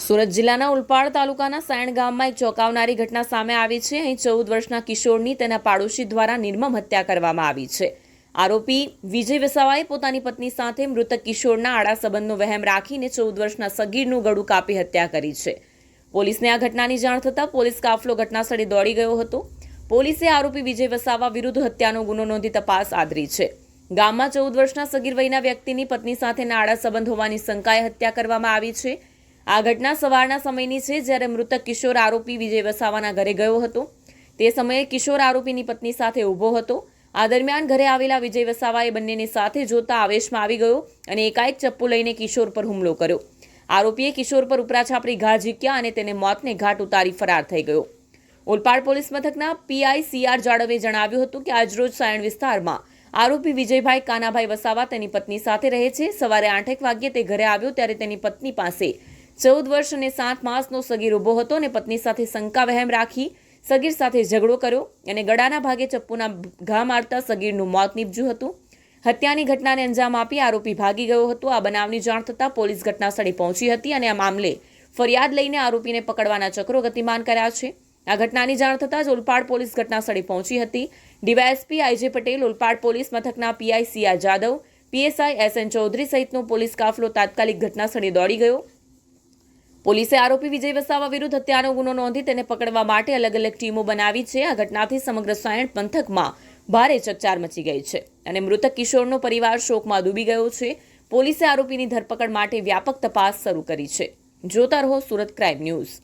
સુરત જિલ્લાના ઉલપાડ તાલુકાના સાયણ ગામમાં એક ચોંકાવનારી ઘટના સામે આવી છે। અહીં 14 વર્ષના કિશોરની તેના પાડોશી દ્વારા નિર્મમ હત્યા કરવામાં આવી છે। આરોપી વિજય વસાવાએ પોતાની પત્ની સાથે મૃતક કિશોરના આડા સંબંધનો વહેમ રાખીને 14 વર્ષના સગીરનું ગળું કાપી હત્યા કરી છે। પોલીસને આ ઘટનાની જાણ થતાં પોલીસ કાફલો ઘટનાસ્થળે દોડી ગયો હતો। પોલીસે આરોપી વિજય વસાવા વિરુદ્ધ હત્યાનો ગુનો નોંધી તપાસ આદરી છે। ગામમાં 14 વર્ષના સગીર વયના વ્યક્તિની પત્ની સાથેના આડા સંબંધ હોવાની શંકાએ હત્યા કરવામાં આવી છે। આ ઘટના સવારના સમયની છે, જ્યારે મૃતક કિશોર આરોપી વિજય વસાવાના ઘરે ગયો હતો। તે સમયે કિશોર આરોપીની પત્ની સાથે ઊભો હતો। આ દરમિયાન ઘરે આવેલા વિજય વસાવાએ બંનેને સાથે જોતા આવેશમાં આવી ગયો અને એકાએક ચપ્પુ લઈને કિશોર પર હુમલો કર્યો। આરોપીએ કિશોર પર ઉપરાછાપરી ઘા ઝીક્યા અને તેને મોતને ઘાટ ઉતારી ફરાર થઈ ગયો। ઓલપાડ પોલીસ મથકના પીઆઈ CR જાડવે જણાવ્યું હતું કે આજરોજ સાયણ વિસ્તારમાં આરોપી વિજયભાઈ કાનાભાઈ વસાવા તેની પત્ની સાથે રહે છે। સવારે 8 વાગ્યે તે ઘરે આવ્યો ત્યારે તેની પત્ની પાસે 14 વર્ષ અને 7 માસનો સગીર ઊભો હતો અને પત્ની સાથે શંકા વહેમ રાખી સગીર સાથે ઝઘડો કર્યો અને ગળાના ભાગે ચપ્પુના ઘા મારતા સગીરનું મોત નીપજ્યું હતું। હત્યાની ઘટનાને અંજામ આપી આરોપી ભાગી ગયો હતો। આ બનાવની જાણ થતાં પોલીસ ઘટનાસ્થળે પહોંચી હતી અને આ મામલે ફરિયાદ લઈને આરોપીને પકડવાના ચક્રો ગતિમાન કર્યા છે। આ ઘટનાની જાણ થતાં જ ઓલપાડ પોલીસ ઘટનાસ્થળે પહોંચી હતી। DYSP IJ Patel, Olpad police મથકના PI CR Jadav, PSI SN Chaudhary સહિતનો પોલીસ કાફલો તાત્કાલિક ઘટનાસ્થળે દોડી ગયો। પોલીસે આરોપી વિજય વસાવા વિરુદ્ધ હત્યાનો ગુનો નોંધી તેને પકડવા માટે અલગ અલગ ટીમો બનાવી છે। આ ઘટનાથી સમગ્ર સાયણ પંથકમાં ભારે ચકચાર મચી ગઈ છે અને મૃતક કિશોરનો પરિવાર શોકમાં ડૂબી ગયો છે। પોલીસે આરોપીની ધરપકડ માટે વ્યાપક તપાસ શરૂ કરી છે। જોતા રહો સુરત ક્રાઇમ ન્યૂઝ।